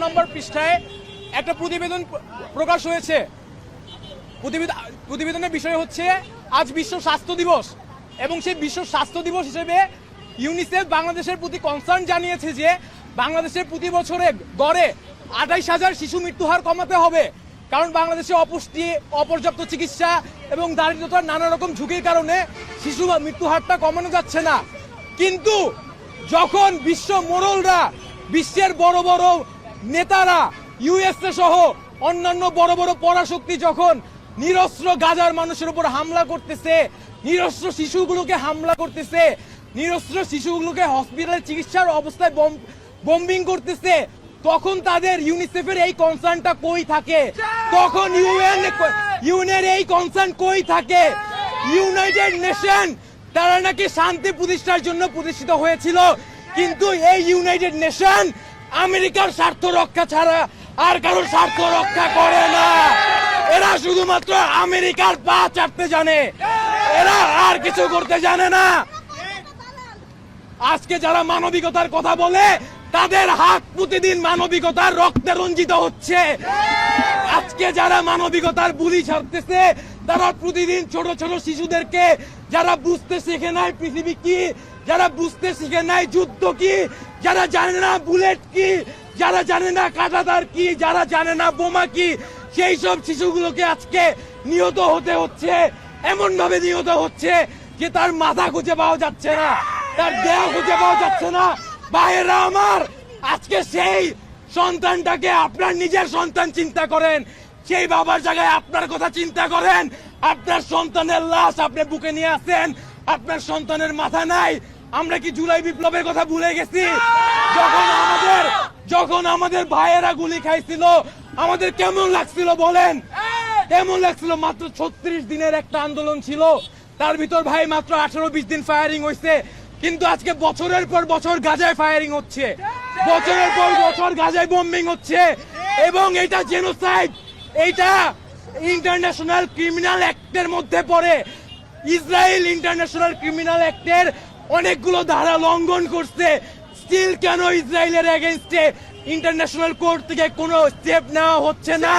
নম্বর পৃষ্ঠায় একটা প্রতিবেদন প্রকাশ হয়েছে। প্রতিবেদনের বিষয় হচ্ছে আজ বিশ্ব স্বাস্থ্য দিবস, এবং সেই বিশ্ব স্বাস্থ্য দিবস হিসেবে ইউনিসেফ বাংলাদেশের প্রতি কনসার্ন জানিয়েছে যে বাংলাদেশের প্রতি বছরে গড়ে 28,000 শিশু মৃত্যুহার কমাতে হবে, কারণ বাংলাদেশে অপুষ্টি, অপর্যাপ্ত চিকিৎসা এবং দারিদ্রতার নানা রকম ঝুঁকির কারণে শিশু মৃত্যুহারটা কমানো যাচ্ছে না। কিন্তু যখন বিশ্ব মোড়লরা, বিশ্বের বড় বড় নেতারা, ইউএসএ সহ অন্যান্য বড় বড় পরাশক্তি যখন নিরস্ত্র গাজার মানুষের উপর হামলা করতেছে, নিরস্ত্র শিশুগুলোকে হামলা করতেছে, নিরস্ত্র শিশুগুলোকে হসপিটালে চিকিৎসার অবস্থায় বম্বিং করতেছে, তখন তাদের ইউনিসেফের এই কনসার্নটা কই থাকে? তখন ইউএনের এই কনসার্ন কই থাকে? ইউনাইটেড নেশন তারা নাকি শান্তি প্রতিষ্ঠার জন্য প্রতিষ্ঠিত হয়েছিল, কিন্তু এই ইউনাইটেড নেশন আমেরিকার স্বার্থ রক্ষা ছাড়া আর কারোর স্বার্থ রক্ষা করে না। এরা শুধুমাত্র আমেরিকার পা চাটতে জানে, এরা আর কিছু করতে জানে না। আজকে যারা মানবিকতার কথা বলে তাদের হাত প্রতিদিন মানবিকতার রক্তে রঞ্জিত হচ্ছে। আজকে যারা মানবিকতার বুলি ছাড়তেছে তারা প্রতিদিন ছোট ছোট শিশুদেরকে, যারা বুঝতে শিখে নাই পৃথিবী কি, যারা বুঝতে শিখে নাই যুদ্ধ কি, যারা জানে না বুলেট কি, যারা জানে না কাঁটাতার কি, যারা জানে না বোমা কি, সেই সব শিশুগুলোকে আজকে নিহত হতে হচ্ছে। এমন ভাবে নিহত হচ্ছে যে তার মাথা খুঁজে পাওয়া যাচ্ছে না, তার দেহ খুঁজে পাওয়া যাচ্ছে না। ভাইয়েরা আমার, আজকে সেই সন্তানটাকে আপনার নিজের সন্তান চিন্তা করেন, সেই বাবার জায়গায় আপনার কথা চিন্তা করেন। আপনার সন্তানের লাশ আপনি বুকে নিয়ে আসেন, আপনার সন্তানের মাথা নাই। আমরা কি জুলাই বিপ্লবের কথা ভুলে গেছি? যখন আমাদের ভাইয়েরা গুলি খাইছিল আমাদের কেমন লাগছিল বলেন? কেমন লাগছিল? মাত্র 36 দিনের একটা আন্দোলন ছিল, তার ভিতর ভাই মাত্র 18-20 দিন ফায়ারিং হয়েছে, কিন্তু আজকে বছরের পর বছর গাজায় ফায়ারিং হচ্ছে, বছরের পর বছর গাজায় বম্বিং হচ্ছে, এবং এটা জেনোসাইড, এইটা ইন্টারন্যাশনাল ক্রিমিনাল অ্যাক্টের মধ্যে পড়ে। ইসরায়েল ইন্টারন্যাশনাল ক্রিমিনাল অ্যাক্টের অনেকগুলো ধারা লঙ্ঘন করছে। স্টিল কেন ইসরায়েলের এগেইনস্টে ইন্টারন্যাশনাল কোর্ট থেকে কোনো স্টেপ নেওয়া হচ্ছে না?